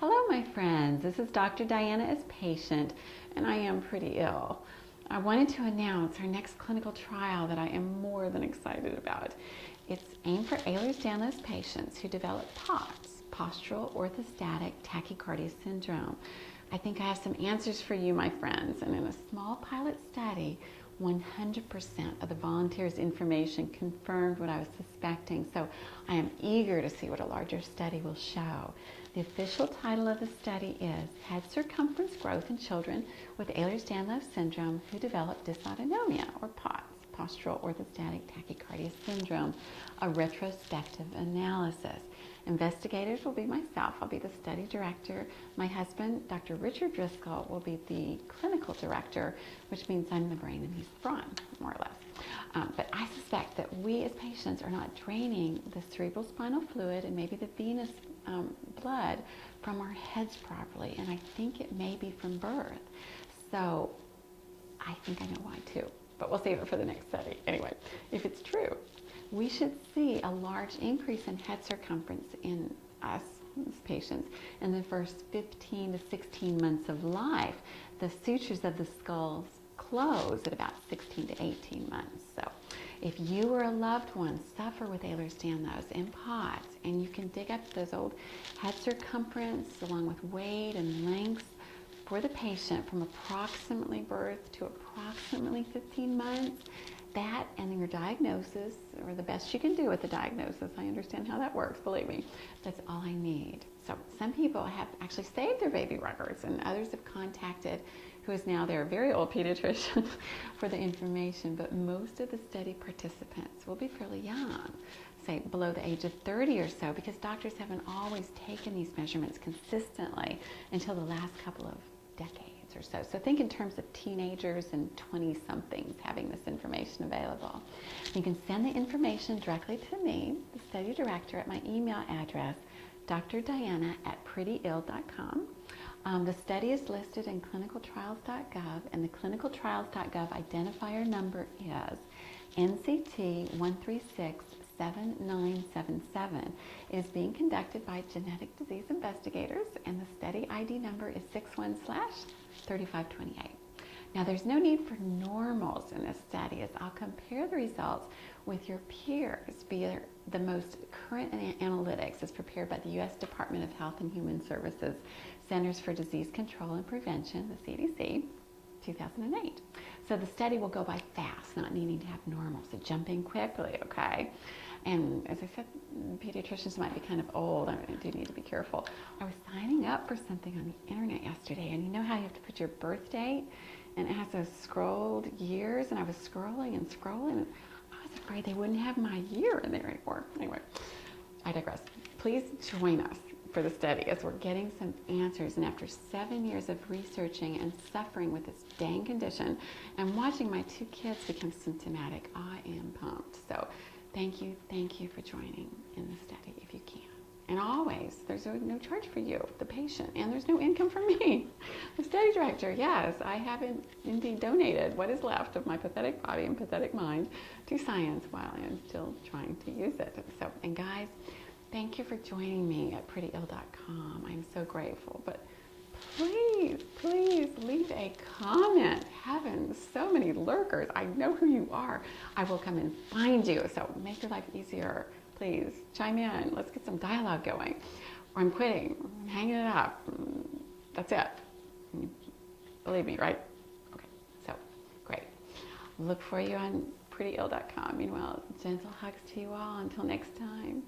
Hello, my friends. This is Dr. Diana as patient, and I am pretty ill. I wanted to announce our next clinical trial that I am more than excited about. It's aimed for Ehlers-Danlos patients who develop POTS, postural orthostatic tachycardia syndrome. I think I have some answers for you, my friends, and in a small pilot study, 100% of the volunteers' information confirmed what I was suspecting, so I am eager to see what a larger study will show. The official title of the study is Head Circumference Growth in Children with Ehlers-Danlos Syndrome Who Develop Dysautonomia, or POTS, Postural Orthostatic Tachycardia Syndrome, a retrospective analysis. Investigators will be myself. I'll be the study director. My husband, Dr. Richard Driscoll, will be the clinical director, which means I'm the brain and he's the brawn, more or less. But I suspect that we as patients are not draining the cerebral spinal fluid and maybe the venous blood from our heads properly, and I think it may be from birth. So I think I know why too, but we'll save it for the next study. Anyway, if it's true, we should see a large increase in head circumference in us as patients in the first 15 to 16 months of life. The sutures of the skulls close at about 16 to 18 months. So if you or a loved one suffer with Ehlers-Danlos and POTS, and you can dig up those old head circumference along with weight and length for the patient from approximately birth to approximately 15 months, that and your diagnosis, or the best you can do with the diagnosis, I understand how that works, believe me, that's all I need. So some people have actually saved their baby records, and others have contacted who is now their very old pediatrician for the information, but most of the study participants will be fairly young, say below the age of 30 or so, because doctors haven't always taken these measurements consistently until the last couple of decades or so. So think in terms of teenagers and 20-somethings having this information available. You can send the information directly to me, the study director, at my email address, drdiana@prettyill.com. The study is listed in clinicaltrials.gov, and the clinicaltrials.gov identifier number is NCT 1367977. It is being conducted by genetic disease investigators, and the study ID number is 61/3528. Now, there's no need for normals in this study, as I'll compare the results with your peers via the most current analytics as prepared by the U.S. Department of Health and Human Services Centers for Disease Control and Prevention, the CDC, 2008. So the study will go by fast, not needing to have normals. So jump in quickly, okay? And as I said, pediatricians might be kind of old. I do need to be careful. I was signing up for something on the internet yesterday, and you know how you have to put your birth date? And it has those scrolled years, and I was scrolling and scrolling, and I was afraid they wouldn't have my year in there anymore. Anyway, I digress. Please join us for the study as we're getting some answers, and after 7 years of researching and suffering with this dang condition and watching my 2 kids become symptomatic, I am pumped. So thank you for joining in the study if you can. And always, there's no charge for you, the patient, and there's no income for me, the study director. Yes, I haven't indeed donated what is left of my pathetic body and pathetic mind to science while I am still trying to use it. So, and guys, thank you for joining me at prettyill.com. I'm so grateful. But please leave a comment. Heavens, so many lurkers. I know who you are. I will come and find you. So make your life easier. Please chime in. Let's get some dialogue going. Or I'm quitting. I'm hanging it up. That's it. Believe me, right? Okay. So great. Look for you on prettyill.com. Meanwhile, gentle hugs to you all. Until next time.